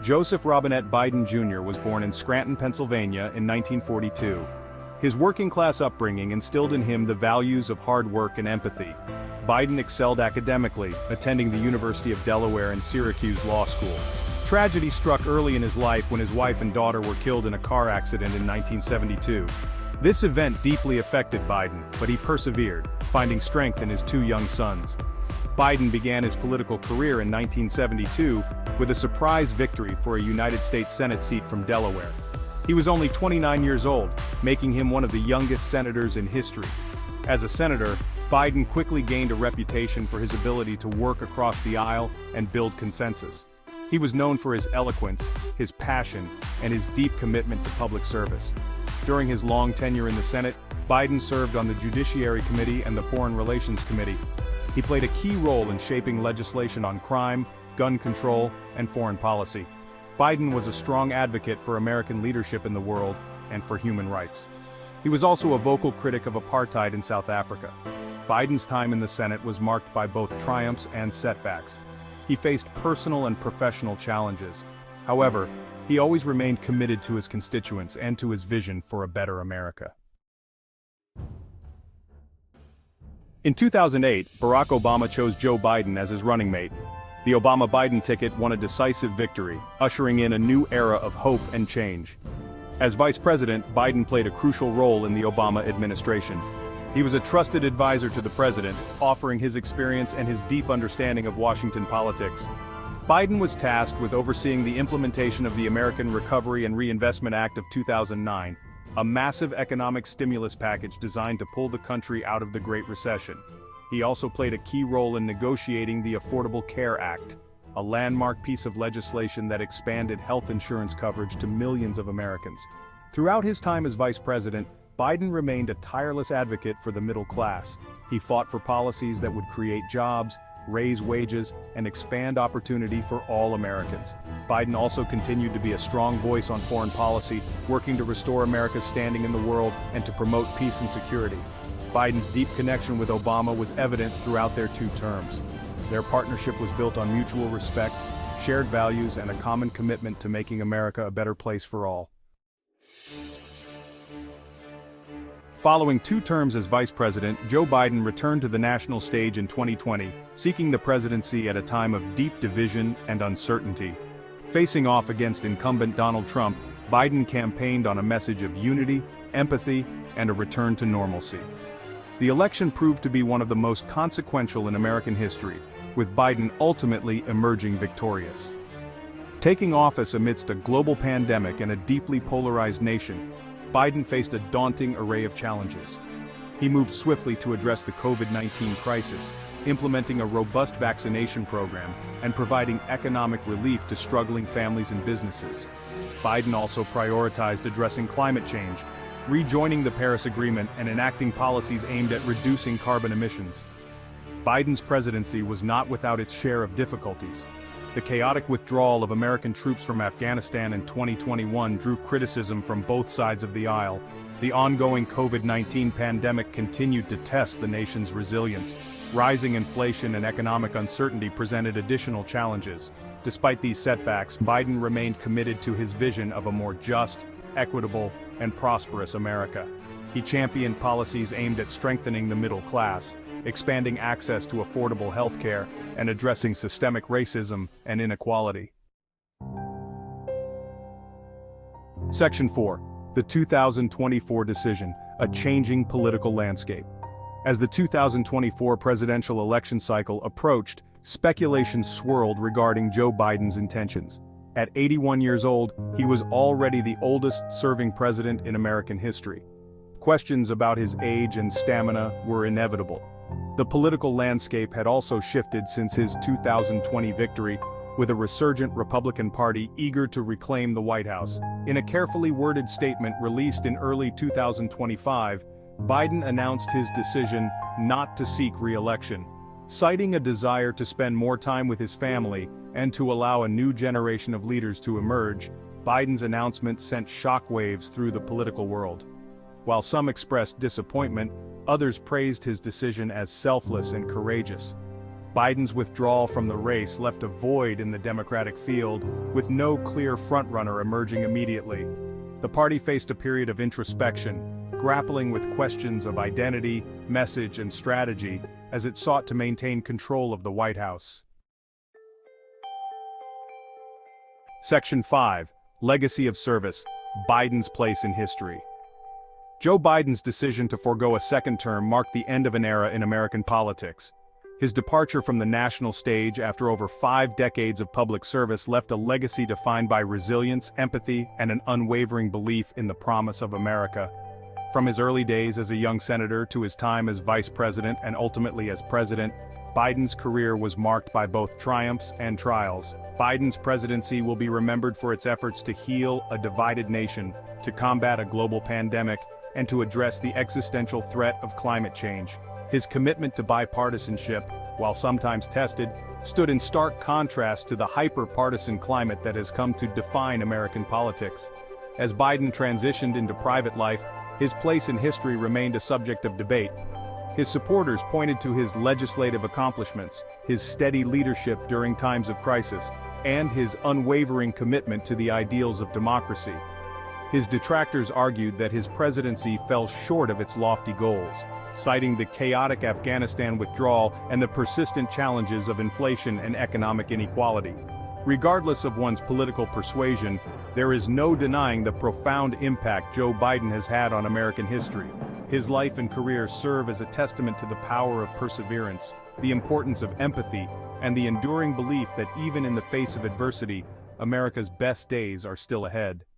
Joseph Robinette Biden Jr. was born in Scranton, Pennsylvania in 1942. His working-class upbringing instilled in him the values of hard work and empathy. Biden excelled academically, attending the University of Delaware and Syracuse Law School. Tragedy struck early in his life when his wife and daughter were killed in a car accident in 1972. This event deeply affected Biden, but he persevered, finding strength in his two young sons. Biden began his political career in 1972 with a surprise victory for a United States Senate seat from Delaware. He was only 29 years old, making him one of the youngest senators in history. As a senator, Biden quickly gained a reputation for his ability to work across the aisle and build consensus. He was known for his eloquence, his passion, and his deep commitment to public service. During his long tenure in the Senate, Biden served on the Judiciary Committee and the Foreign Relations Committee. He played a key role in shaping legislation on crime, gun control, and foreign policy. Biden was a strong advocate for American leadership in the world and for human rights. He was also a vocal critic of apartheid in South Africa. Biden's time in the Senate was marked by both triumphs and setbacks. He faced personal and professional challenges. However, he always remained committed to his constituents and to his vision for a better America. In 2008, Barack Obama chose Joe Biden as his running mate. The Obama-Biden ticket won a decisive victory, ushering in a new era of hope and change. As vice president, Biden played a crucial role in the Obama administration. He was a trusted advisor to the president, offering his experience and his deep understanding of Washington politics. Biden was tasked with overseeing the implementation of the American Recovery and Reinvestment Act of 2009, a massive economic stimulus package designed to pull the country out of the Great Recession. He also played a key role in negotiating the Affordable Care Act, a landmark piece of legislation that expanded health insurance coverage to millions of Americans. Throughout his time as vice president, Biden remained a tireless advocate for the middle class. He fought for policies that would create jobs, raise wages, and expand opportunity for all Americans. Biden also continued to be a strong voice on foreign policy, working to restore America's standing in the world and to promote peace and security. Biden's deep connection with Obama was evident throughout their two terms. Their partnership was built on mutual respect, shared values, and a common commitment to making America a better place for all. Following 2 terms as vice president, Joe Biden returned to the national stage in 2020, seeking the presidency at a time of deep division and uncertainty. Facing off against incumbent Donald Trump, Biden campaigned on a message of unity, empathy, and a return to normalcy. The election proved to be one of the most consequential in American history, with Biden ultimately emerging victorious. Taking office amidst a global pandemic and a deeply polarized nation, Biden faced a daunting array of challenges. He moved swiftly to address the COVID-19 crisis, implementing a robust vaccination program and providing economic relief to struggling families and businesses. Biden also prioritized addressing climate change, rejoining the Paris Agreement and enacting policies aimed at reducing carbon emissions. Biden's presidency was not without its share of difficulties. The chaotic withdrawal of American troops from Afghanistan in 2021 drew criticism from both sides of the aisle. The ongoing COVID-19 pandemic continued to test the nation's resilience. Rising inflation and economic uncertainty presented additional challenges. Despite these setbacks, Biden remained committed to his vision of a more just, equitable, and prosperous America. He championed policies aimed at strengthening the middle class, expanding access to affordable health care, and addressing systemic racism and inequality. Section 4. The 2024 Decision, a Changing Political Landscape. As the 2024 presidential election cycle approached, speculation swirled regarding Joe Biden's intentions. At 81 years old, he was already the oldest serving president in American history. Questions about his age and stamina were inevitable. The political landscape had also shifted since his 2020 victory, with a resurgent Republican Party eager to reclaim the White House. In a carefully worded statement released in early 2025, Biden announced his decision not to seek re-election, citing a desire to spend more time with his family and to allow a new generation of leaders to emerge. Biden's announcement sent shockwaves through the political world. While some expressed disappointment, others praised his decision as selfless and courageous. Biden's withdrawal from the race left a void in the Democratic field, with no clear frontrunner emerging immediately. The party faced a period of introspection, grappling with questions of identity, message, and strategy as it sought to maintain control of the White House. Section 5. Legacy of Service: Biden's Place in History. Joe Biden's decision to forego a second term marked the end of an era in American politics. His departure from the national stage after over 5 decades of public service left a legacy defined by resilience, empathy, and an unwavering belief in the promise of America. From his early days as a young senator to his time as vice president and ultimately as president, Biden's career was marked by both triumphs and trials. Biden's presidency will be remembered for its efforts to heal a divided nation, to combat a global pandemic, and to address the existential threat of climate change. His commitment to bipartisanship, while sometimes tested, stood in stark contrast to the hyper-partisan climate that has come to define American politics. As Biden transitioned into private life, his place in history remained a subject of debate. His supporters pointed to his legislative accomplishments, his steady leadership during times of crisis, and his unwavering commitment to the ideals of democracy. His detractors argued that his presidency fell short of its lofty goals, citing the chaotic Afghanistan withdrawal and the persistent challenges of inflation and economic inequality. Regardless of one's political persuasion, there is no denying the profound impact Joe Biden has had on American history. His life and career serve as a testament to the power of perseverance, the importance of empathy, and the enduring belief that even in the face of adversity, America's best days are still ahead.